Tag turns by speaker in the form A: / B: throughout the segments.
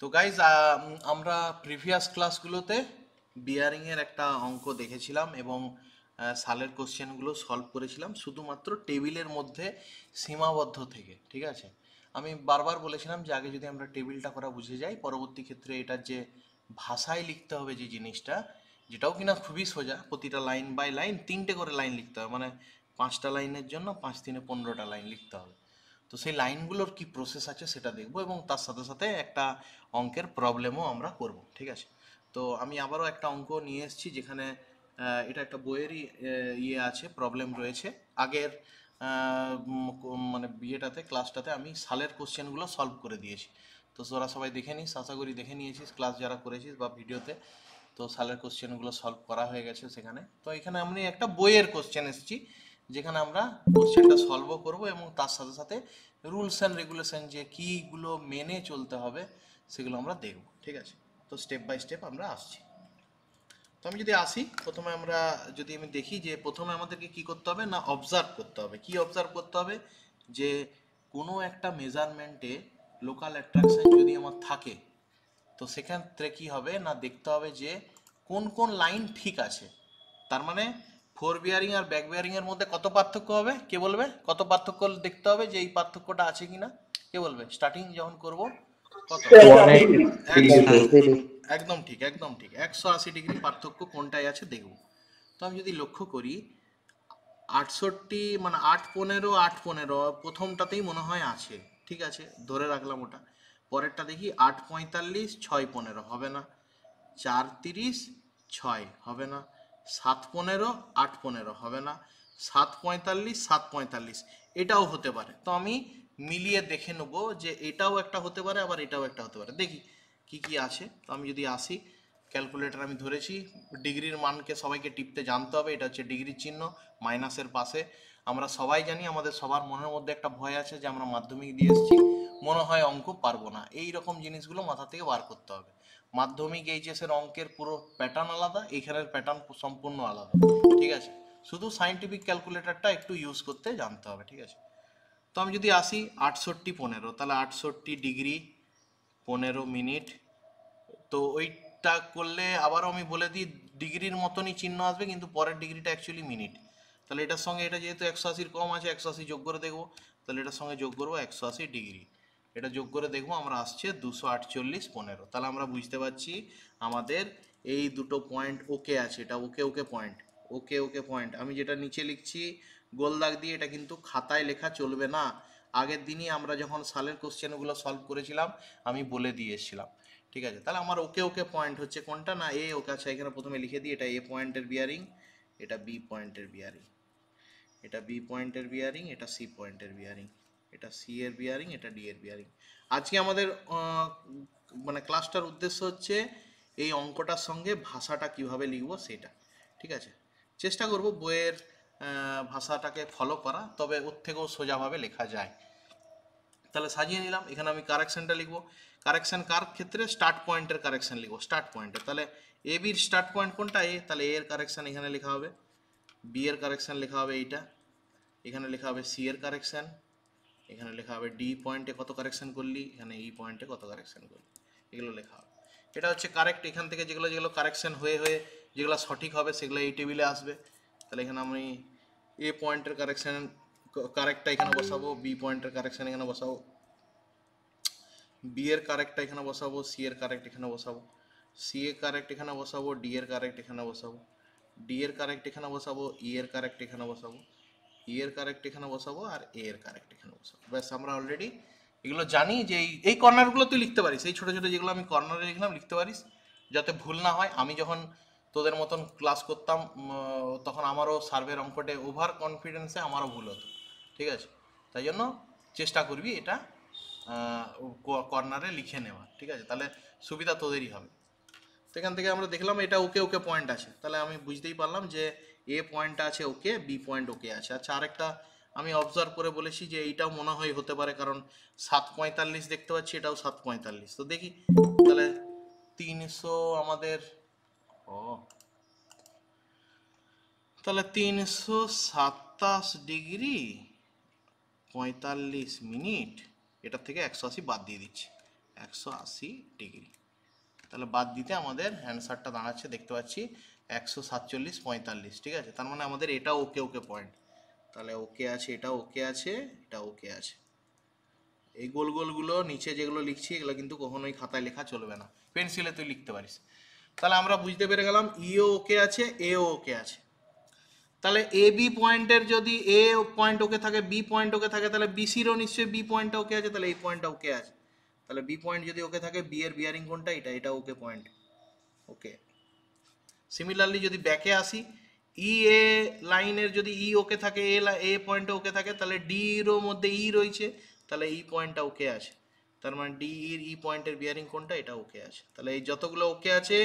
A: তো গাইজ আমরা প্রিভিয়াস ক্লাসগুলোতে বিয়ারিং এর একটা অঙ্ক দেখেছিলাম এবং সালের কোশ্চেনগুলো সলভ করেছিলাম শুধুমাত্র টেবিলের মধ্যে সীমাবদ্ধ থেকে। ঠিক আছে, আমি বারবার বলেছিলাম যে আগে যদি আমরা টেবিলটা করা বুঝে যাই, পরবর্তী ক্ষেত্রে এটার যে ভাষায় লিখতে হবে যে জিনিসটা, যেটাও কিনা খুবই সোজা, প্রতিটা লাইন বাই লাইন 3টে করে লাইন লিখতে হবে, মানে 5টা লাইনের জন্য 5 3 15টা লাইন লিখতে হবে। তো সেই লাইনগুলোর কি প্রসেস আছে সেটা দেখব এবং তার সাথে সাথে একটা অঙ্কের প্রবলেমও আমরা করব। ঠিক আছে, তো আমি আবারও একটা অঙ্ক নিয়ে এসেছি যেখানে এটা একটা বইয়েরই ইয়ে আছে, প্রবলেম রয়েছে। আগের মানে বিয়েটাতে ক্লাসটাতে আমি সালের কোশ্চেনগুলো সলভ করে দিয়েছি। তো তোরা সবাই দেখে নিস, আশা করি দেখে নিয়েছিস ক্লাস যারা করেছিস বা ভিডিওতে। তো সালের কোশ্চেনগুলো সলভ করা হয়ে গেছে সেখানে। তো এখানে আমি একটা বইয়ের কোশ্চেন এসেছি যেখানে আমরা কোশ্চেনটা সলভও করব এবং তার সাথে সাথে রুলস অ্যান্ড রেগুলেশন যে কীগুলো মেনে চলতে হবে সেগুলো আমরা দেখব। ঠিক আছে, তো স্টেপ বাই স্টেপ আমরা আসছি। তো আমি যদি আসি, প্রথমে আমরা যদি আমি দেখি যে প্রথমে আমাদেরকে কি করতে হবে না, অবজার্ভ করতে হবে। কি অবজার্ভ করতে হবে? যে কোনো একটা মেজারমেন্টে লোকাল অ্যাট্রাকশন যদি আমার থাকে, তো সেক্ষেত্রে কি হবে না, দেখতে হবে যে কোন কোন লাইন ঠিক আছে। তার মানে ফোর বিয়ারিং আর ব্যাক বিয়ারিং এর মধ্যে কত পার্থক্য হবে, কে বলবে? কত পার্থক্য দেখতে হবে যে এই পার্থক্যটা আছে কিনা, কে বলবে? স্টার্টিং যখন করব কত?
B: 180
A: একদম ঠিক, একদম ঠিক, 180 ডিগ্রি পার্থক্য কোনটায় আছে দেখব। তো আমি যদি লক্ষ্য করি 68 মানে 8 15 8 15 প্রথমটাতেই মনে হয় আছে। ঠিক আছে, ধরে রাখলাম ওটা। পরেরটা দেখি 8 45 6 15 হবে না, 4 30 6 হবে না, 7 15 8 15 হবে না, 7 45 7 45 এটাও হতে পারে। তো আমি মিলিয়ে দেখে নেব যে এটাও একটা হতে পারে আবার এটাও একটা হতে পারে। দেখি কি কি আছে। তো আমি যদি আসি, ক্যালকুলেটর আমি ধরেছি, ডিগ্রির মানকে সবাইকে টিপতে জানতে হবে। এটা হচ্ছে ডিগ্রির চিহ্ন মাইনাসের পাশে। আমরা সবাই জানি, আমাদের সবার মনের মধ্যে একটা ভয় আছে যে আমরা মাধ্যমিক দিয়ে এসেছি, মনে হয় অঙ্ক পারবো না। এই রকম জিনিসগুলো মাথা থেকে বার করতে হবে। মাধ্যমিক এইচএস এর অঙ্কের পুরো প্যাটার্ন আলাদা, এইখানের প্যাটার্ন সম্পূর্ণ আলাদা। ঠিক আছে, শুধু সাইন্টিফিক ক্যালকুলেটরটা একটু ইউজ করতে জানতে হবে। ঠিক আছে, তো আমি যদি আসি 68 15, তাহলে 68 ডিগ্রি 15 মিনিট। তো ওইটা করলে আবারও আমি বলে দিই, ডিগ্রির মতনই চিহ্ন আসবে কিন্তু পরের ডিগ্রিটা অ্যাকচুয়ালি মিনিট। তাহলে এটার সঙ্গে এটা যেহেতু 180 কম আছে, 180 যোগ করে দেখবো। তাহলে এটার সঙ্গে যোগ করবো 180 ডিগ্রি, এটা যোগ করে দেখবো আমরা আসছে 248 15। তাহলে আমরা বুঝতে পারছি আমাদের এই দুটো পয়েন্ট ওকে আছে। এটা ওকে ওকে পয়েন্ট, ওকে ওকে পয়েন্ট। আমি যেটা নিচে লিখছি গোল দাগ দিয়ে, এটা কিন্তু খাতায় লেখা চলবে না। আগের দিনই আমরা যখন সালের কোশ্চেনগুলো সলভ করেছিলাম আমি বলে দিয়ে এসেছিলাম। ঠিক আছে, তাহলে আমার ওকে ওকে পয়েন্ট হচ্ছে কোনটা না এ ওকে। আচ্ছা, এখানে প্রথমে লিখে দিই, এটা এ পয়েন্টের বিয়ারিং, এটা বি পয়েন্টের বিয়ারিং, এটা বি পয়েন্টের বিয়ারিং, এটা সি পয়েন্টের বিয়ারিং, এটা সি এর বিয়ারিং, এটা ডি এর বিয়ারিং। আজকে আমাদের মানে ক্লাসটার উদ্দেশ্য হচ্ছে এই অঙ্কটার সঙ্গে ভাষাটা কিভাবে লিখবো সেটা। ঠিক আছে, চেষ্টা করব বইয়ের ভাষাটাকে ফলো করা, তবে ওর থেকেও সোজাভাবে লেখা যায়। তাহলে সাজিয়ে নিলাম। এখানে আমি কারেকশনটা লিখবো। কারেকশন কার ক্ষেত্রে? স্টার্ট পয়েন্টের কারেকশন লিখবো, স্টার্ট পয়েন্টের। তাহলে এ বির স্টার্ট পয়েন্ট কোনটা? এ, তাহলে এ এর কারেকশন এখানে লেখা হবে। বি এর কারেকশন লেখা হবে এইটা, এখানে লেখা হবে সি এর কারেকশন, এখানে লেখা হবে ডি পয়েন্টে কত কারেকশন করলি, এখানে ই পয়েন্টে কত কারেকশন করলি, এগুলো লেখা হবে। এটা হচ্ছে কারেক্ট। এখান থেকে যেগুলো যেগুলো কারেকশন হয়ে হয়ে যেগুলো সঠিক হবে সেগুলো এই টেবিলে আসবে। তাহলে এখানে আমি এ পয়েন্টের কারেকশন কারেক্টটা এখানে বসাবো, বি পয়েন্টের কারেকশন এখানে বসাবো, বি এর কারেক্টটা এখানে বসাবো, সি এর কারেক্ট এখানে বসাবো, সি এর কারেক্ট এখানে বসাবো, ডি এর কারেক্ট এখানে বসাবো, ডি এর কারেক্ট এখানে বসাবো, ই এর কারেক্ট এখানে বসাবো, ই এর কারেক্ট এখানে বসাবো, আর এ এর কারেক্ট এখানে বসাবো। ব্যাস, আমরা অলরেডি এগুলো জানি যে এই কর্নারগুলো তুই লিখতে পারিস, এই ছোটো ছোটো যেগুলো আমি কর্নারে লিখলাম লিখতে পারিস, যাতে ভুল না হয়। আমি যখন তোদের মতন ক্লাস করতাম তখন আমারও সার্ভের অঙ্কটে ওভার কনফিডেন্সে আমারও ভুল হতো। ঠিক আছে, তাই জন্য চেষ্টা করবি এটা কর্নারে লিখে নেওয়া। ঠিক আছে, তাহলে সুবিধা তোদেরই হবে। তো এখান থেকে আমরা দেখলাম এটা ওকে ওকে পয়েন্ট আছে, তাহলে আমি বুঝতেই পারলাম যে এ পয়েন্ট আছে ওকে, বি পয়েন্ট ওকে আছে। আচ্ছা, আরেকটা আমি অবজার্ভ করে বলেছি যে এইটাও মনে হয় হতে পারে, কারণ 7 45 দেখতে পাচ্ছি, এটাও 7 45। তো দেখি তাহলে 300 আমাদের, ও তাহলে 327 ডিগ্রি 45 মিনিট, এটার থেকে 180 বাদ দিয়ে দিচ্ছি। 180 ডিগ্রি। তাহলে বাদ দিতে আমাদের অ্যান্সারটা দাঁড়াচ্ছে, দেখতে পাচ্ছি 147.45। ঠিক আছে, তার মানে আমাদের এটা ওকে ওকে পয়েন্ট। তাহলে ওকে আছে, এটা ওকে আছে, এটা ওকে আছে। এই গোল গোলগুলো নিচে যেগুলো লিখছি এগুলো কিন্তু কখনোই খাতায় লেখা চলবে না, পেন্সিলে তুই লিখতে পারিস। তাহলে আমরা বুঝতে পেরে গেলাম ইও ওকে আছে, এও ওকে আছে। তাহলে এ বি পয়েন্টের যদি এ পয়েন্ট ওকে থাকে, বি পয়েন্ট ওকে থাকে, তাহলে বিসিরও নিশ্চয়ই বি পয়েন্টটা ওকে আছে, তাহলে এই পয়েন্টটা ওকে আছে। তাহলে বি পয়েন্ট যদি ওকে থাকে, বি এর বিয়ারিং কোনটা, এটা, এটা ওকে পয়েন্ট, ওকে। সিমিলারলি যদি ব্যাকে আসি, ই এ লাইনের যদি ই ওকে থাকে, এ পয়েন্টে ওকে থাকে, তাহলে ডি এরও মধ্যে ই রয়েছে, তাহলে এই পয়েন্টটা ওকে আছে। তার মানে ডি এর ই পয়েন্টের বিয়ারিং কোনটা, এটা ওকে আছে। তাহলে এই যতগুলো ওকে আছে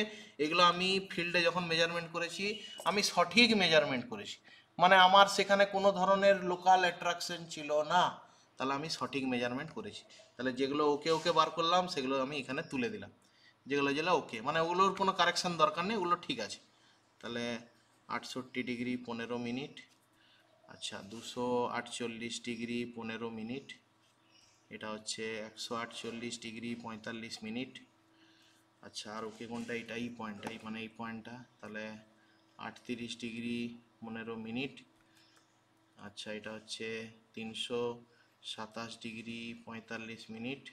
A: এগুলো আমি ফিল্ডে যখন মেজারমেন্ট করেছি আমি সঠিক মেজারমেন্ট করেছি, মানে আমার সেখানে কোনো ধরনের লোকাল অ্যাট্রাকশন ছিল না, তাহলে আমি সঠিক মেজারমেন্ট করেছি। তাহলে যেগুলো ওকে ওকে বার করলাম সেগুলো আমি এখানে তুলে দিলাম, যেগুলো যেগুলো ওকে, মানে ওগুলোর কোনো কারেকশন দরকার নেই, ওগুলো ঠিক আছে। তাহলে 68 ডিগ্রি 15 মিনিট, আচ্ছা 248 ডিগ্রি 15 মিনিট, এটা হচ্ছে 148 ডিগ্রি 45 মিনিট। আচ্ছা আর ওকে কোনটা, এটা এই পয়েন্টটাই, মানে এই পয়েন্টটা, তাহলে 38 ডিগ্রি 15 মিনিট। আচ্ছা এটা হচ্ছে 327 ডিগ্রি 45 মিনিট,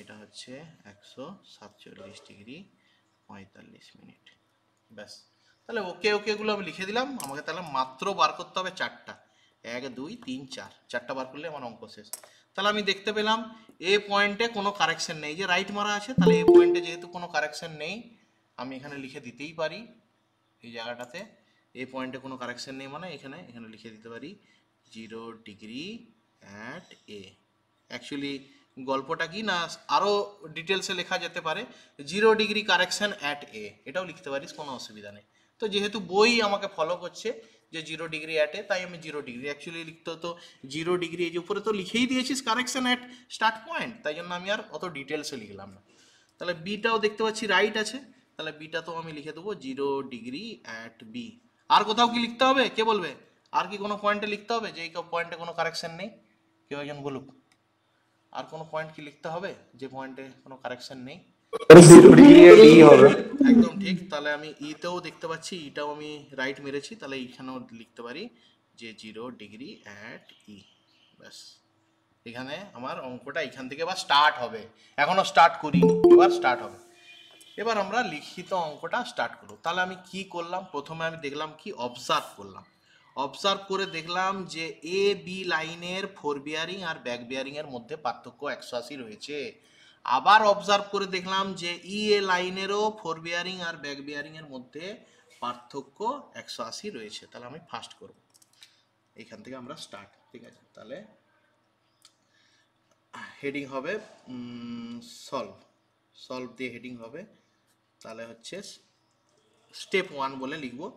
A: এটা হচ্ছে 147 ডিগ্রি 45 মিনিট। ব্যাস, তাহলে ওকে ওকে গুলো আমি লিখে দিলাম। আমাকে তাহলে মাত্র বার করতে হবে চারটা, 1 2 3 4, চারটা বার করলে আমার অঙ্ক শেষ। তাহলে আমি দেখতে পেলাম এ পয়েন্টে কোনো কারেকশন নেই, যে রাইট মারা আছে, তাহলে এ পয়েন্টে যেহেতু কোনো কারেকশন নেই আমি এখানে লিখে দিতেই পারি এই জায়গাটাতে, এ পয়েন্টে কোনো কারেকশন নেই, মানে এখানে এখানে লিখে দিতে পারি 0 ডিগ্রি অ্যাট এ। অ্যাকচুয়ালি গল্পটা কি না, আরও ডিটেলসে লেখা যেতে পারে 0 ডিগ্রি কারেকশন অ্যাট এ, এটাও লিখতে পারিস, কোনো অসুবিধা নেই। তো যেহেতু বই আমাকে ফলো করছে যে 0 ডিগ্রি অ্যাট এ, তাই আমি 0 ডিগ্রি, অ্যাকচুয়ালি লিখতে হতো 0 ডিগ্রি, এই যে উপরে তো লিখেই দিয়েছিস কারেকশন অ্যাট স্টার্ট পয়েন্ট, তাই জন্য আমি আর অত ডিটেলসে লিখলাম না। তাহলে বিটাও দেখতে পাচ্ছি রাইট আছে, তাহলে বিটা তো আমি লিখে দেবো 0 ডিগ্রি অ্যাট বি। আর কোথাও কি লিখতে হবে, কে বলবে? আর কি কোনো পয়েন্টে লিখতে হবে যে এই পয়েন্টে কোনো কারেকশন নেই? কেউ একজন বলুক, আর কোনো পয়েন্ট কি লিখতে হবে যে পয়েন্টে কোনো কারেকশন নেই?
B: 0 ডিগ্রি হবে।
A: একদম ঠিক। তাহলে আমি ইতেও দেখতে পাচ্ছি, ইটাও আমি রাইট মেরেছি, তাহলে এইখানেও লিখতে পারি যে 0 ডিগ্রি অ্যাট ই। ব্যাস, এখানে আমার অঙ্কটা এখান থেকে এবার স্টার্ট হবে, এখনো স্টার্ট করিনি, এবার স্টার্ট হবে। এবার আমরা লিখিত অঙ্কটা স্টার্ট করব। তাহলে আমি কি করলাম, প্রথমে আমি দেখলাম কি, অবজার্ভ করলাম। অবজার্ভ করে দেখলাম যে এ বি লাইনের ফোর বিয়ারিং আর ব্যাক বিয়ারিং এর মধ্যে পার্থক্য 180 রয়েছে। আবার অবজার্ভ করে দেখলাম যে ই এ লাইনেরও ফোর বিয়ারিং আর ব্যাক বিয়ারিং এর মধ্যে পার্থক্য 180 রয়েছে। তাহলে আমি ফার্স্ট করব, এইখান থেকে আমরা স্টার্ট। ঠিক আছে, তাহলে হেডিং হবে সলভ, সলভ দিয়ে হেডিং হবে। তাহলে হচ্ছে স্টেপ 1 বলে লিখবো,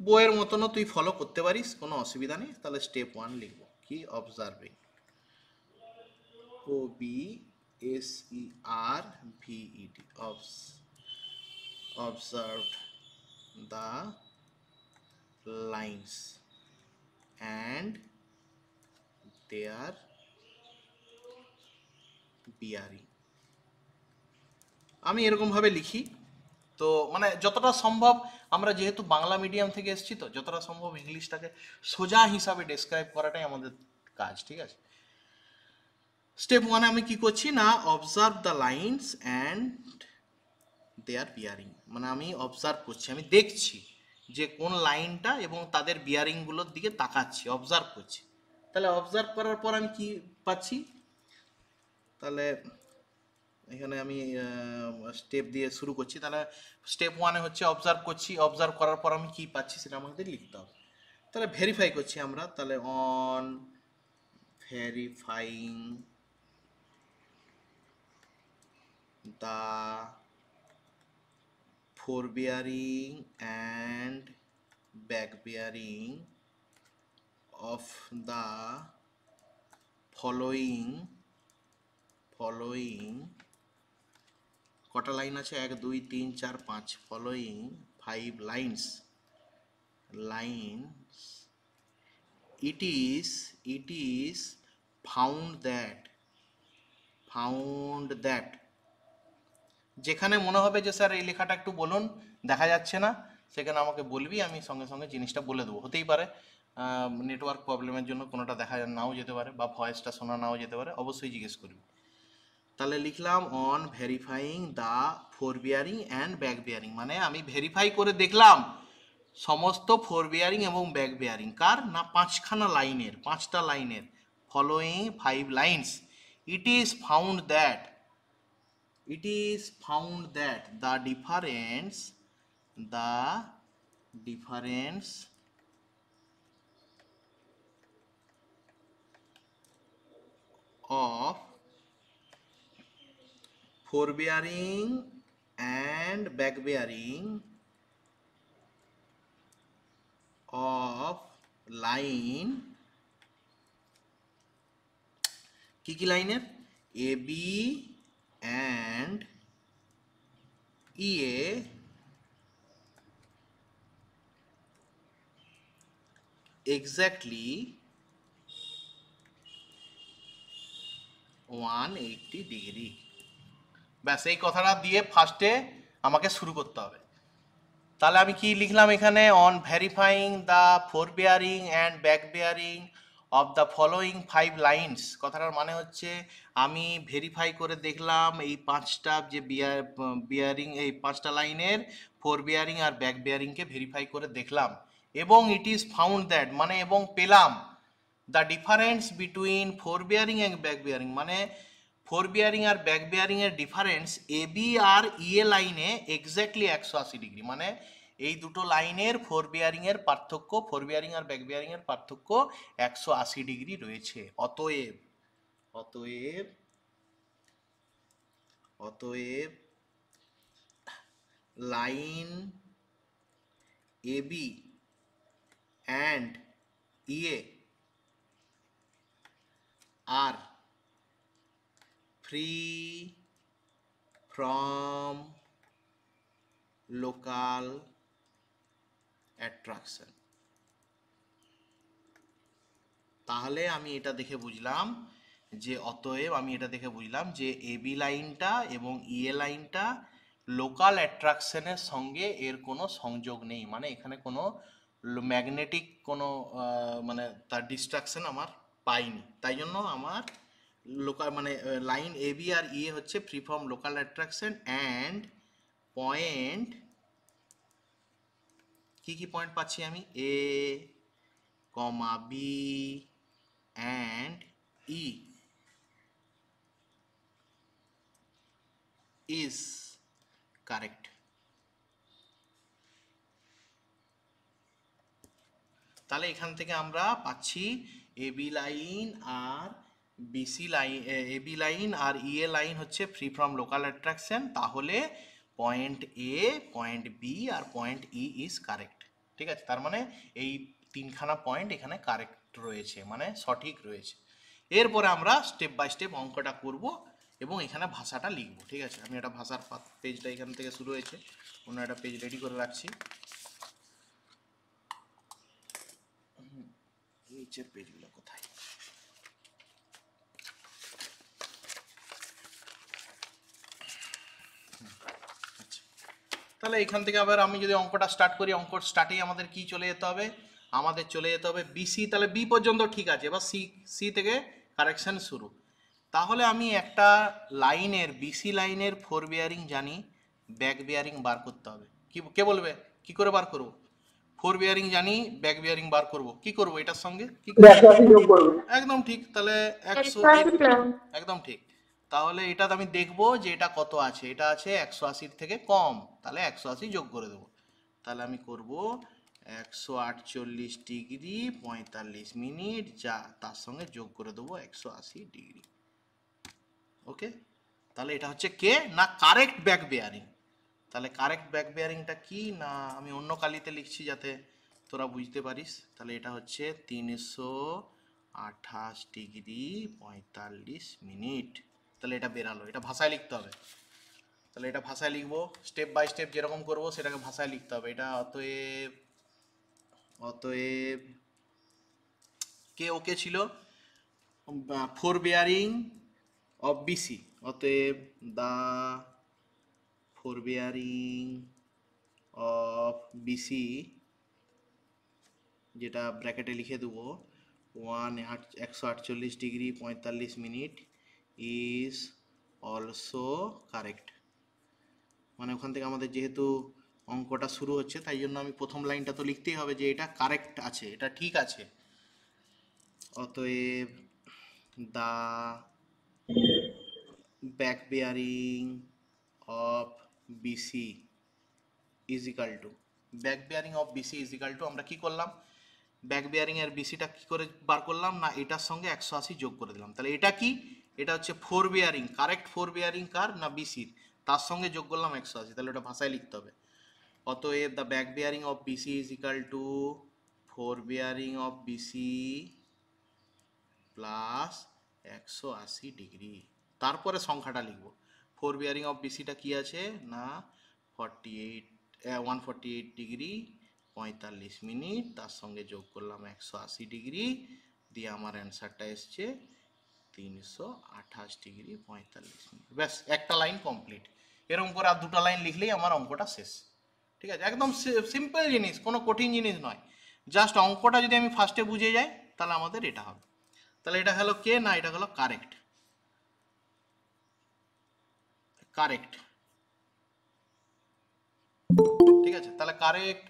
A: বইয়ের মতনও তুই ফলো করতে পারিস, কোনো অসুবিধা নেই। তাহলে স্টেপ 1 লিখবো কি, observing, O B S E R V E D, observe the lines and their bearing. আমি এরকমভাবে লিখি, তো মানে যতটা সম্ভব, আমরা যেহেতু বাংলা মিডিয়াম থেকে এসেছি, তো যতটা সম্ভব ইংলিশটাকে সোজা হিসাবে ডেসক্রাইব করাটাই আমাদের কাজ। ঠিক আছে, স্টেপ 1 আমি কি করছি না, observe the lines and their bearing, মানে আমি অবজার্ভ করছি, আমি দেখছি যে কোন লাইনটা এবং তাদের বিয়ারিংগুলোর দিকে তাকাচ্ছি, অবজার্ভ করছি। তাহলে অবজার্ভ করার পর আমি কি পাচ্ছি, তাহলে এখানে আমি স্টেপ দিয়ে শুরু করছি। তাহলে স্টেপ 1 হচ্ছে অবজার্ভ করছি, অবজার্ভ করার পর আমি কি পাচ্ছি সেটা আমাদের লিখতে হবে। তাহলে ভেরিফাই করছি আমরা, তাহলে on verifying the four bearing and back bearing of the following, কটা লাইন আছে, 1 2 3 4 5, following 5 lines, it is found that যেখানে মনে হবে যে স্যার এই লেখাটা একটু বলুন, দেখা যাচ্ছে না, সেখানে আমাকে বলবি, আমি সঙ্গে সঙ্গে জিনিসটা বলে দেবো। হতেই পারে নেটওয়ার্ক প্রবলেমের জন্য কোনোটা দেখা নাও যেতে পারে, বা ভয়েসটা শোনা নাও যেতে পারে, অবশ্যই জিজ্ঞেস করবি। তাহলে লিখলাম on verifying the four bearing and back bearing, মানে আমি ভেরিফাই করে দেখলাম সমস্ত ফোর বিয়ারিং এবং ব্যাক বিয়ারিং কার না, পাঁচটা লাইনের following 5 lines. It is found that the difference of forebearing and back bearing of line কি লাইনের A B and EA exactly 180 degree. ব্যাস এই কথাটা দিয়ে ফার্স্টে আমাকে শুরু করতে হবে। তাহলে আমি কি লিখলাম এখানে, on verifying the four bearing and back bearing of the following 5 lines, কথাটার মানে হচ্ছে আমি ভেরিফাই করে দেখলাম এই পাঁচটা যে বিয়ারিং, এই পাঁচটা লাইনের ফোর বিয়ারিং আর ব্যাক বিয়ারিংকে ভেরিফাই করে দেখলাম, এবং ইট ইজ ফাউন্ড দ্যাট মানে এবং পেলাম the difference between four bearing and back bearing, মানে ফোর বিয়ারিং আর ব্যাক বিয়ারিং এর ডিফারেন্স এ বি আর ইএ লাইনে এক্স্যাক্টলি 180 ডিগ্রি, মানে এই দুটো লাইনের ফোর বিয়ারিং এর পার্থক্য, ফোর বিয়ারিং আর ব্যাক বিয়ারিং এর পার্থক্য 180 ডিগ্রি রয়েছে। অতএব অতএব অতএব line A B and EA are free from local attraction। তাহলে আমি এটা দেখে বুঝলাম যে, অতএব আমি এটা দেখে বুঝলাম যে এবি লাইনটা এবং ইএ লাইনটা লোকাল অ্যাট্রাকশনের সঙ্গে এর কোনো সংযোগ নেই, মানে এখানে কোনো ম্যাগনেটিক কোনো মানে তার ডিস্ট্রাকশন আমার পাইনি, তাই জন্য আমার লোকাল মানে লাইন এ বি আর ইএ হচ্ছে free from local attraction and point, কি পয়েন্ট পাচ্ছি আমি, A comma B and E is correct. তাহলে এখান থেকে আমরা পাচ্ছি এবি লাইন আর বিসি লাইন, এবি লাইন আর ইএ লাইন হচ্ছে ফ্রি ফ্রম লোকাল অ্যাট্রাকশন, তাহলে পয়েন্ট এ, পয়েন্ট বি আর পয়েন্ট ই ইজ কারেক্ট। ঠিক আছে, তার মানে এই তিনখানা পয়েন্ট এখানে কারেক্ট রয়েছে, মানে সঠিক রয়েছে। এরপরে আমরা স্টেপ বাই স্টেপ অঙ্কটা করব এবং এখানে ভাষাটা লিখব। ঠিক আছে, আমি একটা ভাষার পেজটা এখান থেকে শুরু হয়েছে, অন্য একটা পেজ রেডি করে রাখছি। নিচের পেজগুলো কোথায়, আচ্ছা। তাহলে এখান থেকে আবার আমি যদি অঙ্কটা স্টার্ট করি, অঙ্ক স্টার্টেই আমাদের কি চলে যেতে হবে, আমাদের চলে যেতে হবে বিসি। তাহলে বি পর্যন্ত ঠিক আছে, এবার সি থেকে কারেকশন শুরু। তাহলে আমি একটা লাইনের, বিসি লাইনের ফোর বিয়ারিং জানি, ব্যাক বিয়ারিং বার করতে হবে। কে বলবে কি করে বার করব? ফোর বিয়ারিং জানি, ব্যাক বিয়ারিং বার করব, কি করব এটার সঙ্গে, কি একদম ঠিক। তাহলে 100, একদম ঠিক। তাহলে এটা আমি দেখবো যে এটা কত আছে, এটা আছে 180 থেকে কম, তাহলে 180 যোগ করে দেবো। তাহলে আমি করব 148 ডিগ্রি 45 মিনিট, যা তার সঙ্গে যোগ করে দেবো 180 ডিগ্রি। ওকে, তাহলে এটা হচ্ছে কে না কারেক্ট ব্যাক বেয়ারিং। তাহলে কারেক্ট ব্যাক বেয়ারিংটা কি না, আমি অন্য কালিতে লিখছি যাতে তোরা বুঝতে পারিস। তাহলে এটা হচ্ছে 328 ডিগ্রি 45 মিনিট। তাহলে এটা বেরালো, এটা ভাষায় লিখতে হবে। তাহলে এটা ভাষায় লিখবো, স্টেপ বাই স্টেপ যেরকম করবো সেটাকে ভাষায় লিখতে হবে। এটা অতএব অতএব কে ওকে ছিল, ফোর বিয়ারিং অফ বিসি, অতএব দা ফোর বেয়ারিং অফ বিসি, যেটা ব্র্যাকেটে লিখে দেবো 148 degree 45 minute is also correct. মানে ওখান থেকে আমাদের যেহেতু অঙ্কটা শুরু হচ্ছে তাই জন্য আমি প্রথম লাইনটা তো লিখতেই হবে যে এটা কারেক্ট আছে, এটা ঠিক আছে। অতএব the back bearing of BC is equal to, back bearing of BC is equal to, আমরা কি করলাম, ব্যাক বেয়ারিং এর বিসিটা কি করে বার করলাম না, এটার সঙ্গে 180 যোগ করে দিলাম। তাহলে এটা কি, এটা হচ্ছে four bearing, correct four bearing কার না বিসির, তার সঙ্গে যোগ করলাম 180, তাহলে ওটা ভাষায় লিখতে হবে। অতএব the back bearing of BC is equal to fore bearing of BC plus 180 degree. তারপরে সংখ্যাটা লিখবো, ফোর বেয়ারিং অফ বিসিটা কি আছে না 148 ডিগ্রি 45 মিনিট, তার সঙ্গে যোগ করলাম 180 ডিগ্রি, দিয়ে আমার অ্যান্সারটা এসছে 328 ডিগ্রি 45 মিনিট। ব্যাস, একটা লাইন কমপ্লিট। এরকম করে আর দুটো লাইন লিখলেই আমার অঙ্কটা শেষ। ঠিক আছে, একদম সিম্পল জিনিস, কোনো কঠিন জিনিস নয়। জাস্ট অঙ্কটা যদি আমি ফার্স্টে বুঝে যাই তাহলে আমাদের এটা হবে। তাহলে এটা হলো কে না, এটা হলো কারেক্ট, কারেক্ট। ঠিক আছে, তাহলে কারেক্ট।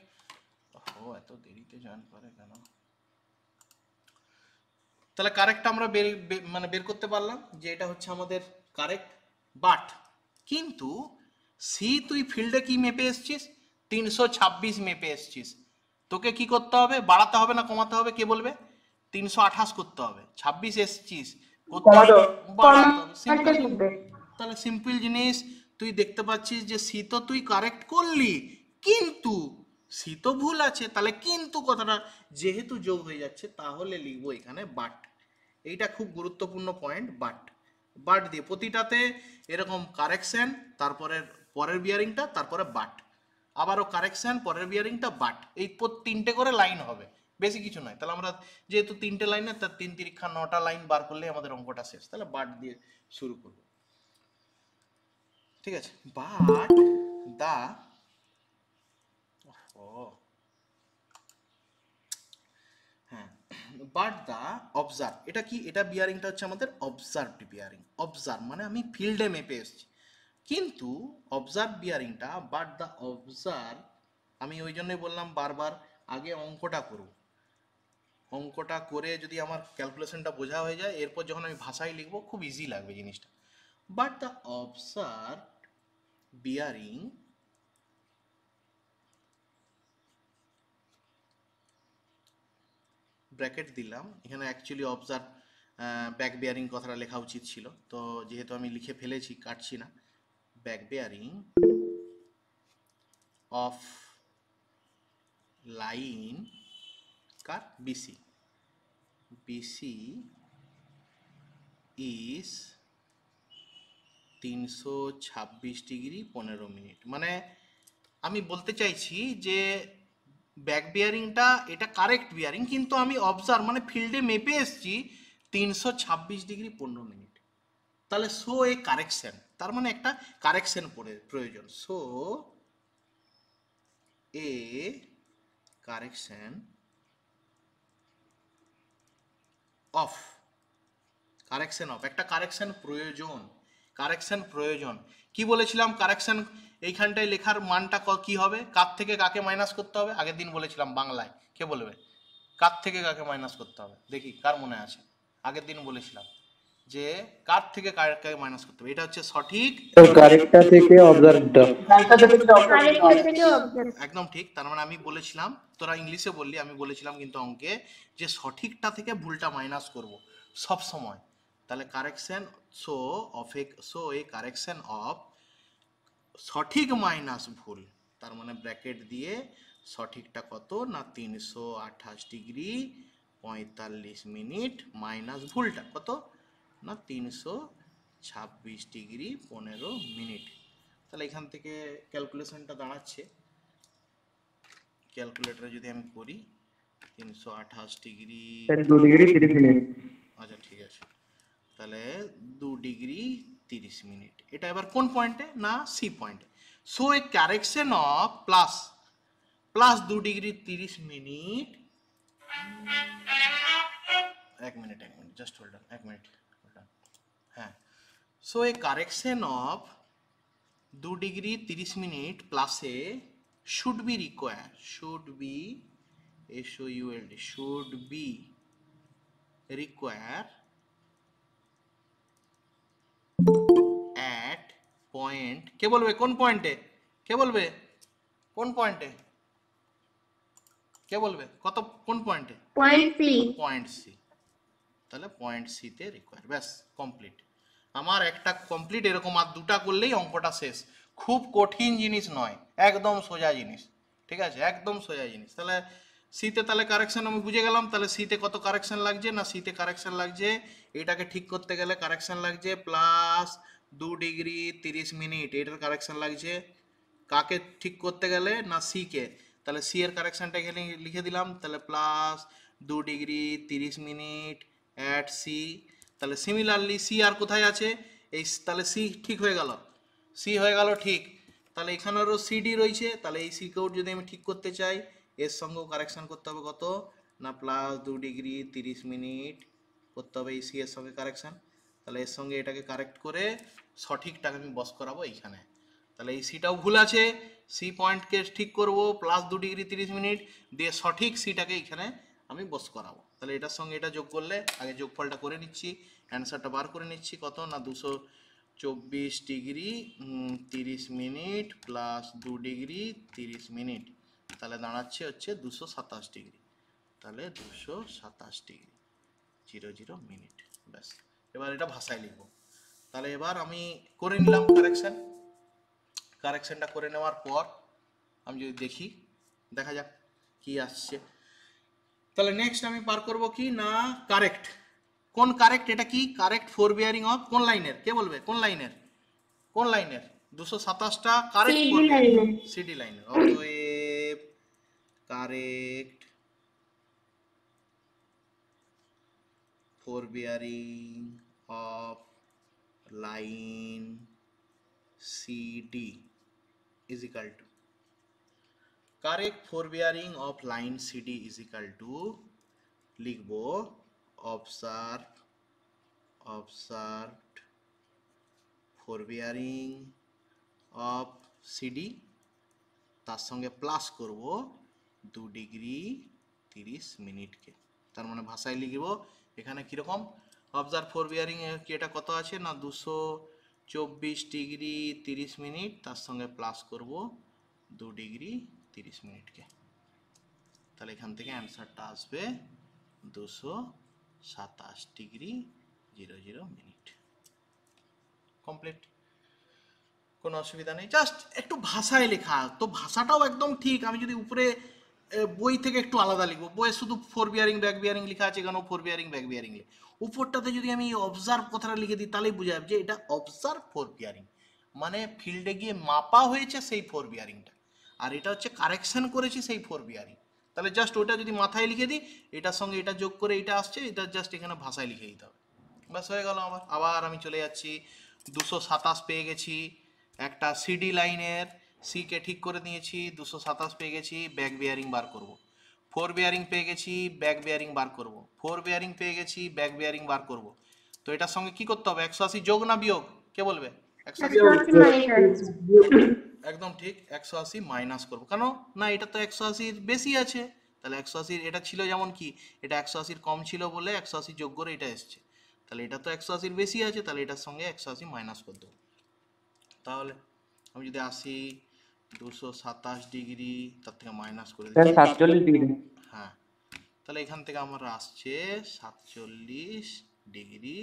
A: ও এত দেরিতে জয়েন করে কেন? তাহলে কারেক্ট আমরা মানে বের করতে পারলাম যে এটা হচ্ছে আমাদের কারেক্ট। বাট কিন্তু সি তুই ফিল্ডে কি মেপে এসছিস, 326 মেপে এসছিস, তোকে কি করতে হবে, বাড়াতে হবে না কমাতে হবে, কে বলবে? 328 করতে হবে, 26 এসছিস, বাড়াতে হবে, সিম্পল। তাহলে সিম্পল জিনিস, তুই দেখতে পাচ্ছিস যে সি তো তুই কারেক্ট করলি, কিন্তু সি তো ভুল আছে। তাহলে কিন্তু কথাটা যেহেতু যোগ হয়ে যাচ্ছে তাহলে লিখবো এখানে বাট। এইটা খুব গুরুত্বপূর্ণ পয়েন্ট, বাট। বাট দিয়ে প্রতিটাতে এরকম কারেকশন, তারপরে পরের বিয়ারিংটা, তারপরে বাট, আবারও কারেকশন, পরের বিয়ারিংটা, বাট। এই তিনটে করে লাইন হবে, বেশি কিছু নয়। তাহলে আমরা যেহেতু তিনটে লাইনে, তার 3 তিরিক্ষা 9টা লাইন বার করলে আমাদের অঙ্কটা শেষ। তাহলে বাট দিয়ে শুরু করবো। ঠিক আছে, বাট দা, হ্যাঁ, বাট দা অবজার্ভ, এটা কি, এটা বিয়ারিংটা হচ্ছে আমাদের অবজার্ভড বিয়ারিং। অবজার্ভ মানে আমি ফিল্ডে মেপে এসেছি, কিন্তু অবজার্ভ বিয়ারিংটা, বাট দা অবজার্ভ, আমি ওই জন্যই বললাম বারবার আগে অঙ্কটা করব। অঙ্কটা করে যদি আমার ক্যালকুলেশনটা বোঝা হয়ে যায়, এরপর যখন আমি ভাষায় লিখবো খুব ইজি লাগবে জিনিসটা। But the observe bearing bracket দিলাম, এখানে অ্যাকচুয়ালি অবজার্ভ ব্যাক বেয়ারিং কথাটা লেখা উচিত ছিল, তো যেহেতু আমি লিখে ফেলেছি কাটছি না। ব্যাক বেয়ারিং অফ লাইন কার, BC, BC is 326 degree 15 minute. মানে আমি বলতে চাইছি যে ব্যাক বিয়ারিংটা এটা কারেক্ট বিয়ারিং, কিন্তু আমি অবজার্ভ মানে ফিল্ডে মেপে এসেছি 326 ডিগ্রি 15 মিনিট। তাহলে সো এ কারেকশন, তার মানে একটা কারেকশন প্রয়োজন। So a correction of, correction of, একটা কারেকশন প্রয়োজন, কারেকশন প্রয়োজন। কি বলেছিলাম, কারেকশন এইখানটায় লেখার মানটা কি হবে, কার থেকে কাকে মাইনাস করতে হবে, আগের দিন বলেছিলাম বাংলায়, কে বলবে কার থেকে কাকে মাইনাস করতে হবে, দেখি কার মনে আছে। আগের দিন বলেছিলাম যে কার থেকে কাকে মাইনাস করতে হবে, এটা হচ্ছে সঠিক,
B: কারেক্টটা থেকে অবজার্ভটা,
A: একদম ঠিক। তার মানে আমি বলেছিলাম, তোরা ইংলিশে বললি, আমি বলেছিলাম কিন্তু অঙ্কে যে সঠিকটা থেকে ভুলটা মাইনাস করব সব সময়। তাহলে correction so a correction of সঠিক মাইনাস ভুল, তার মানে ব্র্যাকেট দিয়ে সঠিকটা কত না 328 ডিগ্রি 45 মিনিট মাইনাস ভুলটা কত না 326 ডিগ্রি 15 মিনিট। তাহলে এখান থেকে ক্যালকুলেশনটা দাঁড়াচ্ছে, ক্যালকুলেটরে যদি আমি করি 328 ডিগ্রি
B: 2 ডিগ্রি 30 মিনিট।
A: আচ্ছা ঠিক আছে, তাহলে 2 ডিগ্রি 30 মিনিট। এটা এবার কোন পয়েন্টে না সি পয়েন্টে। So a correction of plus 2 degree 30 minute, এক মিনিট জাস্ট হোল্ড অন, এক মিনিট হোল্ড অন। হ্যাঁ, so a correction of 2 degree 30 minute প্লাসে should be require, should be SOULD, should be require at point, কে বলবে কোন পয়েন্টে, কে বলবে কোন পয়েন্টে, কে বলবে কত কোন পয়েন্টে,
C: পয়েন্ট সি।
A: Point C. তাহলে পয়েন্ট সিতে রিকোয়ার, ব্যাস কমপ্লিট। আমার একটা কমপ্লিট, এরকম আর দুটা করলেই অঙ্কটা শেষ। খুব কঠিন জিনিস নয়, একদম সোজা জিনিস, ঠিক আছে, একদম সোজা জিনিস। তাহলে সিতে তাহলে কারেকশন আমি বুঝে গেলাম। তাহলে সিতে কত কারেকশন লাগছে, না সিতে কারেকশন লাগছে এটাকে ঠিক করতে গেলে কারেকশন লাগছে প্লাস 2 ডিগ্রি 30 মিনিট, এটার কারেকশন লাগছে। কাকে ঠিক করতে গেলে, না সি কে। তাহলে সি এর কারেকশনটা এখানে লিখে দিলাম, তাহলে plus 2 degree 30 minute at C. তাহলে সিমিলারলি সি আর কোথায় আছে, এই তাহলে সি ঠিক হয়ে গেল, সি হয়ে গেল ঠিক। তাহলে এখানেরও সিডি রয়েছে, তাহলে এই সি কেও যদি আমি ঠিক করতে চাই এর সঙ্গেও কারেকশন করতে হবে কত, না প্লাস 2 ডিগ্রি 30 মিনিট করতে হবে এই সি এর সঙ্গে কারেকশন। তাহলে এর সঙ্গে এটাকে কারেক্ট করে সঠিকটাকে আমি বস করাবো এইখানে। তাহলে এই সিটাও ভুল আছে, সি পয়েন্টকে ঠিক করব প্লাস 2 ডিগ্রি 30 মিনিট দিয়ে সঠিক সিটাকে এখানে আমি বস করাবো। তাহলে এটার সঙ্গে এটা যোগ করলে, আগে যোগফলটা করে নিচ্ছি, অ্যান্সারটা বার করে নিচ্ছি কত, না 224 degree 30 minute plus 2 degree 30 minute, তাহলে দাঁড়াচ্ছে হচ্ছে 227 ডিগ্রি। তাহলে 227 ডিগ্রি 00 মিনিট, ব্যাস। এবার এটা ভাষায় লিখবো। তাহলে এবার আমি করে নিলাম কারেকশন, কারেকশনটা করে নেওয়ার পর আমি যদি দেখি, দেখা যাক কি আসছে। তাহলে নেক্সট আমি পার করব কি, না কারেক্ট, কোন কারেক্ট, এটা কি কারেক্ট ফোর বিয়ারিং অফ কোন লাইনের, কে বলবে কোন লাইনের, কোন লাইনের 227টা কারেক্ট
C: সিডি
A: ফোর বিয়ারিং,
C: লাইনের।
A: সিডি লাইনের। অতএব correct fore bearing of line CD is equal to, correct forebearing of line CD is equal to, লিখবো observed forebearing of CD, তার সঙ্গে প্লাস করব 2 ডিগ্রি 30 মিনিটকে। তার মানে ভাষায় লিখব এখানে কিরকম, অবজার্ভ ফোরবিয়ারিং কি এটা কত আছে, না 224 ডিগ্রি 30 মিনিট, তার সঙ্গে প্লাস করব 2 ডিগ্রি 30 মিনিটকে। তাহলে এখান থেকে অ্যান্সারটা আসবে 227 ডিগ্রি 00 মিনিট। কমপ্লিট, কোনো অসুবিধা নেই, জাস্ট একটু ভাষায় লেখা, তো ভাষাটাও একদম ঠিক। আমি যদি উপরে বই থেকে একটু আলাদা লিখবো, বইয়ে শুধু ফোর বিয়ারিং ব্যাক বিয়ারিং লেখা আছে, এখানেও ফোর বিয়ারিং ব্যাক বিয়ারিং লিখে, উপরটাতে যদি আমি অবজার্ভ কথাটা লিখে দিই তাহলেই বোঝা যাবে যে এটা অবজার্ভ ফোর বিয়ারিং, মানে ফিল্ডে গিয়ে মাপা হয়েছে সেই ফোর বিয়ারিংটা, আর এটা হচ্ছে কারেকশন করেছি সেই ফোর বিয়ারিং। তাহলে জাস্ট ওটা যদি মাথায় লিখে দিই, এটার সঙ্গে এটা যোগ করে এটা আসছে, এটা জাস্ট এখানে ভাষায় লিখে দিতে হবে, ব্যাস হয়ে গেল আমার। আবার আমি চলে যাচ্ছি 227 পেয়ে গেছি, একটা সিডি লাইনের সি কে ঠিক করে নিয়েছি, 227 পেয়ে গেছি, ব্যাক বিয়ারিং বার করব। ফোর বিয়ারিং পেয়ে গেছি, ব্যাক বিয়ারিং বার করব। ফোর বিয়ারিং পেয়ে গেছি, ব্যাক বিয়ারিং বার করব। তো এটার সঙ্গে কি করতে হবে, 180 যোগ না বিয়োগ, কে বলবে 180,
C: 180 মাইনাস।
A: একদম ঠিক 180 মাইনাস করবো, কেন না এটা তো 180 বেশি আছে, তাহলে 180 এটা ছিল যেমন কি, এটা 180 কম ছিল বলে 180 যোগ করে এটা এসছে, তাহলে এটা তো 180 বেশি আছে, তাহলে এটার সঙ্গে 180 মাইনাস করে দেবো। তাহলে আমি যদি আসি 227 ডিগ্রি, তার থেকে মাইনাস করে দিচ্ছি
B: 47 ডিগ্রি।
A: হ্যাঁ, তাহলে এখান থেকে আমার আসছে 47 ডিগ্রি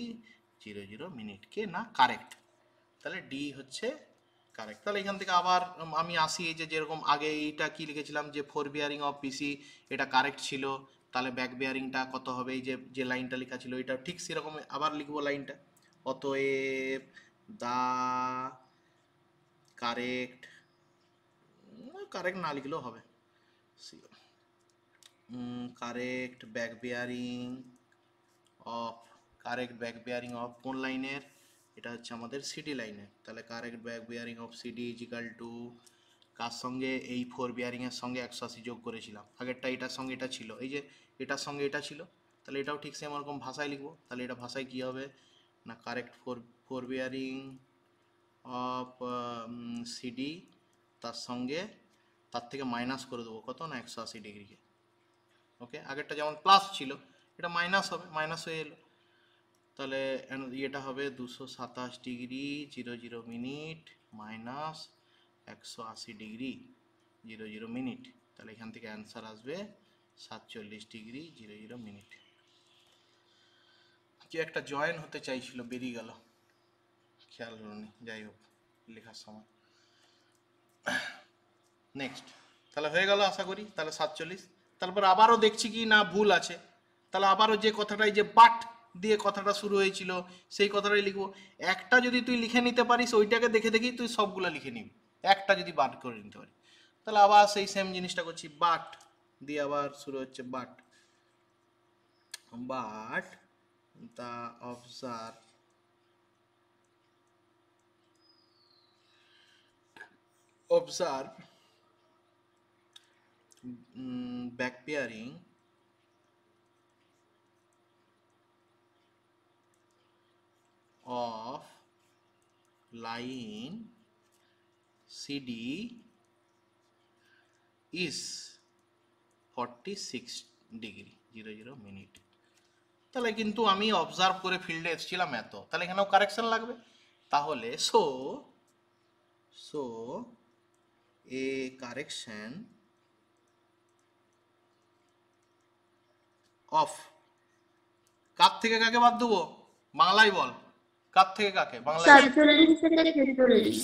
A: 00 মিনিট, কে না কারেক্ট, তাহলে ডি হচ্ছে কারেক্ট। তাহলে এখান থেকে আবার আমি আসি, এই যে যেরকম আগে এইটা কি লিখেছিলাম যে ফোর বিয়ারিং অফ পিসি, এটা কারেক্ট ছিল, তাহলে ব্যাক বিয়ারিংটা কত হবে, এই যে যে লাইনটা লেখা ছিল এটা ঠিক সেরকম আবার লিখবো লাইনটা, অতএব দা কারেক্ট, কারেক্ট না লিখলেও হবে, correct back bearing of, correct back bearing of কোন লাইনের, এটা হচ্ছে আমাদের সিডি লাইনে। তাহলে correct back bearing of CD is equal to কার সঙ্গে, এই 4 বিয়ারিংয়ের সঙ্গে 180 যোগ করেছিলাম, আগেরটা এটার সঙ্গে এটা ছিল, এই যে এটার সঙ্গে এটা ছিল, তাহলে এটাও ঠিক সেম ওরকম ভাষায় লিখবো। তাহলে এটা ভাষায় কী হবে না, correct fore bearing of CD, তার সঙ্গে তার থেকে মাইনাস করে দেবো কত না 180 ডিগ্রিকে। ওকে, আগেরটা যেমন প্লাস ছিল এটা মাইনাস হবে, মাইনাস হয়ে এলো। তাহলে এটা হবে 227 degree 00 minute minus 180 degree 00 minute. তাহলে এখান থেকে অ্যান্সার আসবে 47 ডিগ্রি 00 মিনিট। কি একটা জয়েন হতে চাইছিল, বেরিয়ে গেল, খেয়াল হয়নি, যাই হোক লেখার সময়। নেক্সট, তাহলে হয়ে গেল আশা করি। তাহলে 47, তারপর আবারও দেখছি কি না ভুল আছে, তাহলে আবারও যে কথাটাই যে বাট দিয়ে কথাটা শুরু হয়েছিল সেই কথাটাই লিখবো। একটা যদি তুই লিখে নিতে পারিস ওইটাকে দেখে দেখেই তুই সবগুলো লিখে নিবি, একটা যদি বাট করে নিতে পারিস। তাহলে আবার সেই সেম জিনিসটা করছি, বাট দিয়ে আবার শুরু হচ্ছে but the observe back pairing of line CD is 46 degree 00 minute. তাহলে কিন্তু আমি অবজার্ভ করে ফিল্ডে এসেছিলাম এত, তাহলে এখানেও কারেকশন লাগবে। তাহলে সো এ কারেকশন অফ, কার থেকে কাকে বাদ দেবো, বাংলায় বল, কার থেকে কাকে, বাংলায়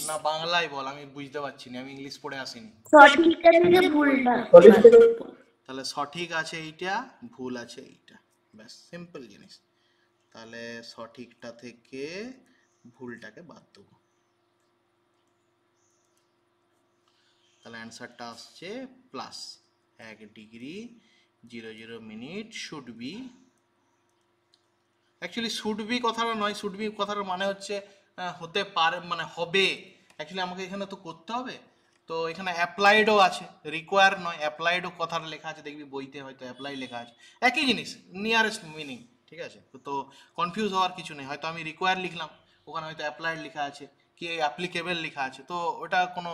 A: না বাংলায় বল, আমি বুঝতে পারছি না, আমি ইংলিশ পড়ে আসিনি।
C: সঠিকটা থেকে ভুলটা,
A: তাহলে সঠিক আছে এইটা, ভুল আছে এইটা, ব্যাস সিম্পল জিনিস। তাহলে সঠিকটা থেকে ভুলটাকে বাদ দেবো, তাহলে অ্যান্সারটা আসছে plus 1 degree 00 minute should be, actually should be কথাটা নয়, শুড বি কথাটার মানে হচ্ছে হতে পারে, মানে হবে। অ্যাকচুয়ালি আমাকে এখানে তো করতে হবে, তো এখানে অ্যাপ্লাইডও আছে, রিকোয়ার নয়, অ্যাপ্লাইডও কথাটা লেখা আছে, দেখবি বইতে হয়তো অ্যাপ্লাই লেখা আছে, একই জিনিস, নিয়ারেস্ট মিনিং, ঠিক আছে। তো কনফিউজ হওয়ার কিছু নেই, হয়তো আমি রিকোয়ার লিখলাম, ওখানে হয়তো অ্যাপ্লাইড লেখা আছে, কি অ্যাপ্লিকেবল লেখা আছে, তো ওটা কোনো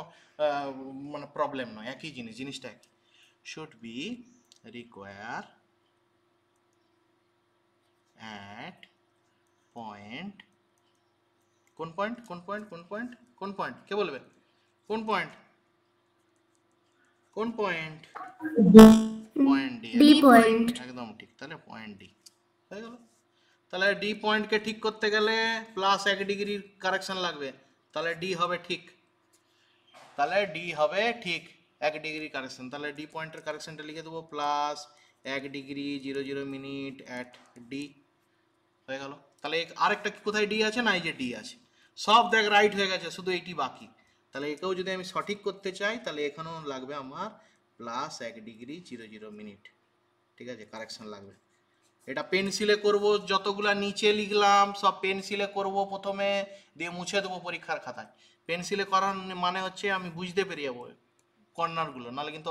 A: মানে প্রবলেম নয়, একই জিনিস, জিনিসটা একই। Should be require at point, কোন পয়েন্ট কোন পয়েন্ট কোন পয়েন্ট কোন পয়েন্ট, কে বলবে কোন পয়েন্ট, কোন পয়েন্ট, পয়েন্ট ডি পয়েন্ট, একদম ঠিক। তাহলে পয়েন্ট ডি হয়ে গেল। তাহলে ডি পয়েন্টকে ঠিক করতে গেলে প্লাস 1 ডিগ্রির কারেকশন লাগবে, তাহলে ডি হবে ঠিক, তাহলে ডি হবে ঠিক 1 ডিগ্রি কারেকশন। তাহলে ডি পয়েন্টের কারেকশনটা লিখে দেবো plus 1 degree 00 minute at D, হয়ে গেল। তাহলে আরেকটা কোথায় ডি আছে, না এই যে ডি আছে, সব দেখ রাইট হয়ে গেছে, শুধু এইটি বাকি। তাহলে একেও যদি আমি সঠিক করতে চাই তাহলে এখানেও লাগবে আমার প্লাস 1 ডিগ্রি 00 মিনিট, ঠিক আছে, কারেকশন লাগবে। এটা পেন্সিলে করব, যতগুলা নিচে লিখলাম সব পেন্সিলে করব প্রথমে, দিয়ে মুছে দেবো পরীক্ষার খাতায়। পেন্সিলে করার মানে হচ্ছে আমি বুঝতে পেরে যাবো কর্নারগুলো, নাহলে কিন্তু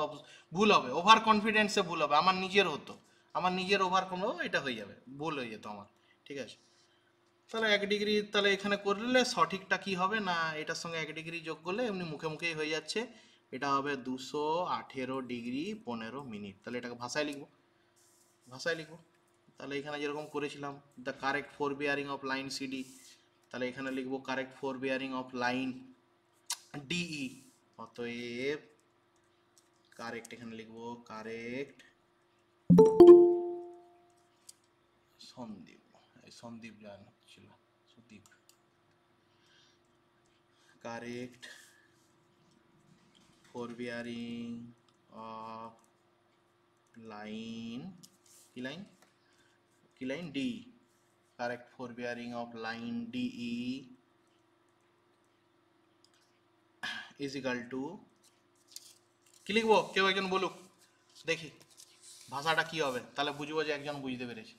A: ভুল হবে, ওভার কনফিডেন্সে ভুল হবে, আমার নিজের হতো, আমার নিজের ওভার কোনো এটা হয়ে যাবে, ভুল হয়ে যেত আমার, ঠিক আছে। তাহলে 1 ডিগ্রি, তাহলে এখানে করলে সঠিকটা কি হবে না, এটার সঙ্গে 1 ডিগ্রি যোগ করলে এমনি মুখে মুখেই হয়ে যাচ্ছে, এটা হবে 218 ডিগ্রি 15 মিনিট। তাহলে এটাকে ভাষায় লিখবো, ভাষায় লিখবো। তাহলে এখানে যেরকম করেছিলাম the correct fore bearing of line CD, তাহলে এখানে লিখবো correct fore bearing of line DE, অতএব কারেক্ট এখানে লিখবো কারেক্ট সন্দীপ, এই সন্দীপ জান ছিল, Sudip, correct fore bearing of line, কি লাইন, কি line D, correct fore bearing of line DE is equal to, কি লিখবো কেউ একজন বলুক দেখি ভাষাটা কি হবে, তাহলে বুঝবো যে একজন বুঝতে পেরেছে,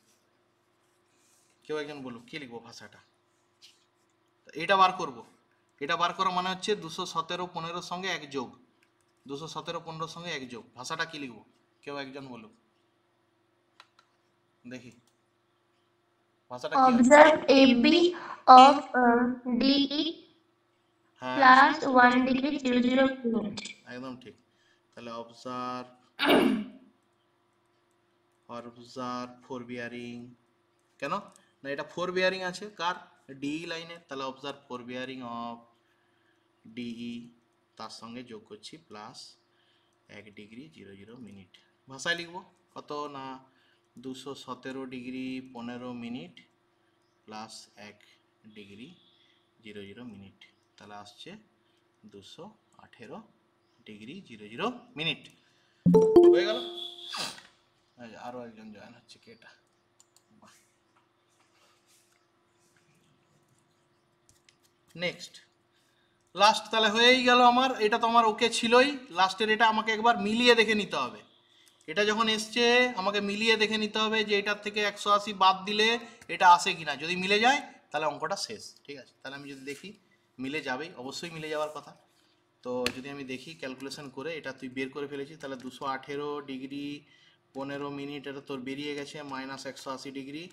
A: কেউ একজন বলুক কি লিখবো ভাষাটা, এটা বার করব। এটা বার করা মানে হচ্ছে 217 15 সঙ্গে 1 যোগ, 217 15 সঙ্গে 1 যোগ। ভাষাটা কি লিখবো কেউ একজন বলুক দেখি, ভাষাটা কি হবে?
C: Observe AB of DE
A: হ্যাঁ
C: plus 1 degree 00 minute.
A: একদম ঠিক। তাহলে অবজার্ভ ফোর বিয়ারিং, কেন না এটা ফোর বিয়ারিং আছে কার, ডিই লাইনে, তাহলে observe fore bearing of DE, তার সঙ্গে যোগ করছি প্লাস 1 ডিগ্রি 00 মিনিট। ভাষায় লিখবো কত না 217 degree 15 minute plus 1 degree 00 minute, তাহলে আসছে 218 ডিগ্রি 00 মিনিট। হয়ে গেল। আরো একজন জয়েন হচ্ছে, কে এটা? নেক্সট লাস্ট, তাহলে হয়েই গেল আমার। এটা তো আমার ওকে ছিলই, লাস্টের এটা আমাকে একবার মিলিয়ে দেখে নিতে হবে। এটা যখন এসছে আমাকে মিলিয়ে দেখে নিতে হবে যে এটার থেকে 180 বাদ দিলে এটা আসে কিনা। যদি মিলে যায় তাহলে অঙ্কটা শেষ। ঠিক আছে, তাহলে আমি যদি দেখি মিলে যাবেই, অবশ্যই মিলে যাওয়ার কথা। তো যদি আমি দেখি ক্যালকুলেশন করে, এটা তুই বের করে ফেলেছি, তাহলে 218 ডিগ্রি 15 মিনিট এটা তোর বেরিয়ে গেছে মাইনাস 180 ডিগ্রি,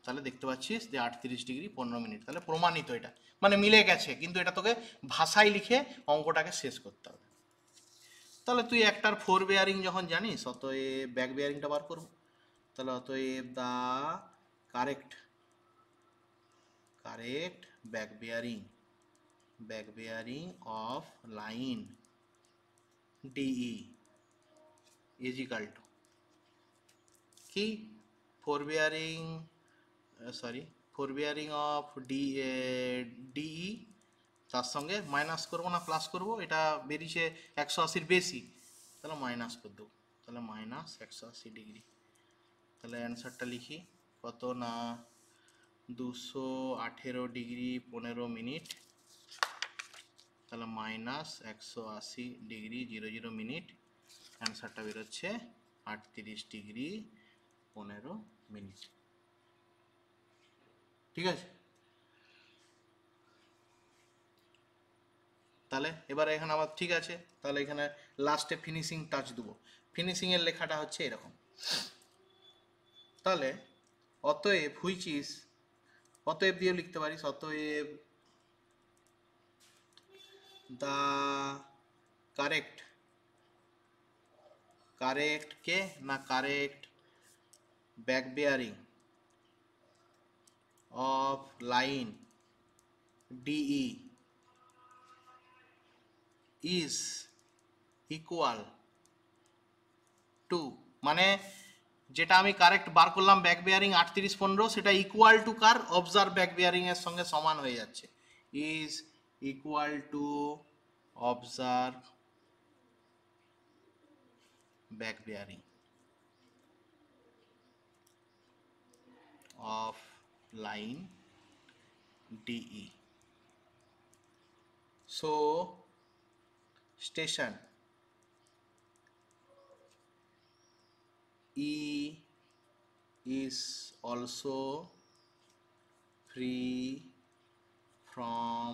A: তাহলে দেখতে পাচ্ছিস যে 38 ডিগ্রি 15 মিনিট, তাহলে প্রমাণিত এটা, মানে মিলে গেছে। কিন্তু এটা তোকে ভাষায় লিখে অঙ্কটাকে শেষ করতে হবে। তাহলে তুই একটার ফোর বেয়ারিং যখন জানিস, অতএব ব্যাক বেয়ারিংটা বার করবো। তাহলে অতএব the correct back bearing of line DE is equal to কি, ফোর বেয়ারিং অফ ডিই, তার সঙ্গে মাইনাস করবো না প্লাস করবো, এটা বেরিয়েছে 180 বেশি, তাহলে মাইনাস করে দেবো, তাহলে মাইনাস 180 ডিগ্রি। তাহলে অ্যান্সারটা লিখি কত না 218 ডিগ্রি 15 মিনিট, তাহলে মাইনাস 180 ডিগ্রি 00 মিনিট, অ্যান্সারটা বেরোচ্ছে 38 ডিগ্রি 15 মিনিট। ঠিক আছে, তাহলে এবার এখানে আমার ঠিক আছে, তাহলে এখানে লাস্টে ফিনিশিং টাচ দেবো। ফিনিশিংয়ের লেখাটা হচ্ছে এরকম। তাহলে অতএব হুইচ ইজ, অতএব দিয়েও লিখতে পারিস, অতএব দা কারেক্ট কে না correct back bearing of line DE is equal to, মানে যেটা আমি কারেক্ট বার করলাম ব্যাক বেয়ারিং 38 15, সেটা ইকুয়াল টু কার, অবজার্ভ ব্যাক বেয়ারিং এর সঙ্গে সমান হয়ে যাচ্ছে, is equal to observe back bearing of line DE. So station E is also free from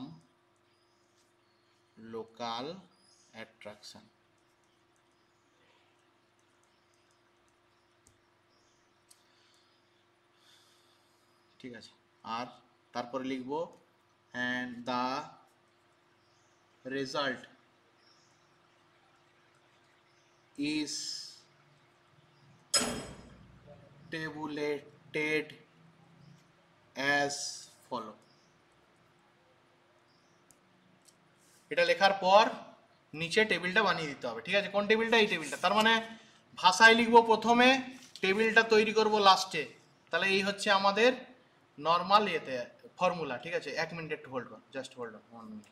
A: local attraction. ঠিক আছে, আর তারপরে লিখব and the result is tabulated as follow. এটা লেখার পর নিচে টেবিলটা বানিয়ে দিতে হবে। ঠিক আছে, কোন টেবিলটা? এই টেবিলটা। তার মানে ভাষায় লিখবো প্রথমে, টেবিলটা তৈরি করব লাস্টে। তাহলে এই হচ্ছে আমাদের নর্মাল এতে ফর্মুলা। ঠিক আছে, 1 মিনিট একটু হোল্ড কর, জাস্ট হোল্ড অন 1 মিনিট।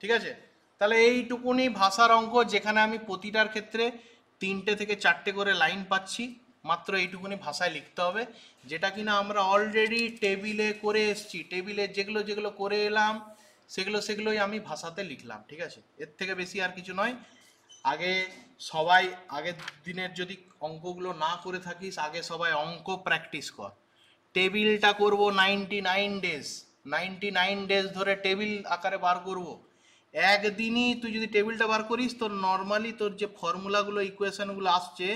A: ঠিক আছে, তাহলে এইটুকুনি ভাষার অঙ্ক, যেখানে আমি প্রতিটার ক্ষেত্রে 3টে থেকে 4টে করে লাইন পাচ্ছি, মাত্র এইটুকুনি ভাষায় লিখতে হবে, যেটা কিনা আমরা অলরেডি টেবিলে করে এসছি। টেবিলে যেগুলো যেগুলো করে এলাম সেগুলোই আমি ভাষাতে লিখলাম। ঠিক আছে, এর থেকে বেশি আর কিছু নয়। সবাই আগের দিনের যদি অঙ্কগুলো না করে থাকিস, আগে সবাই অঙ্ক প্র্যাকটিস কর। টেবিলটা করব 99 ডেজ, 99 ডেজ ধরে টেবিল আকারে বার করব? একদিনই তুই যদি টেবিলটা বার করিস, তোর নর্মালি তোর যে ফর্মুলাগুলো ইকুয়েশনগুলো আসছে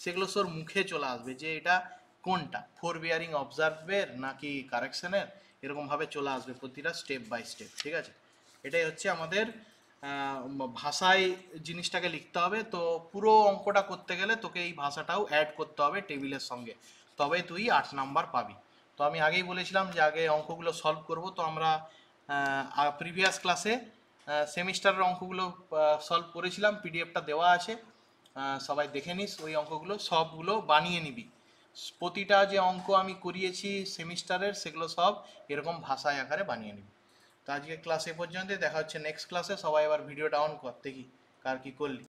A: সেগুলো তোর মুখে চলে আসবে যে এটা কোনটা, ফোর বিয়ারিং অবজার্ভের নাকি কারেকশনের, এরকমভাবে চলে আসবে প্রতিটা স্টেপ বাই স্টেপ। ঠিক আছে, এটাই হচ্ছে আমাদের ভাষায় জিনিসটাকে লিখতে হবে। তো পুরো অঙ্কটা করতে গেলে তোকে এই ভাষাটাও অ্যাড করতে হবে টেবিলের সঙ্গে, তবে তুই 8 নাম্বার পাবি। তো আমি আগেই বলেছিলাম যে আগে অঙ্কগুলো সলভ করব। তো আমরা প্রিভিয়াস ক্লাসে সেমিস্টারের অঙ্কগুলো সলভ করেছিলাম, পিডিএফটা দেওয়া আছে, সবাই দেখে নিস। ওই অঙ্কগুলো সবগুলো বানিয়ে নিবি। প্রতিটা যে অঙ্ক আমি করিয়েছি সেমিস্টারের সেগুলো সব এরকম ভাষায় আকারে বানিয়ে নিবি। তো আজকে ক্লাস এ পর্যন্ত, দেখা হচ্ছে নেক্সট ক্লাসে। সবাই এবার ভিডিওটা অন কর, দেখি কার কি করলি।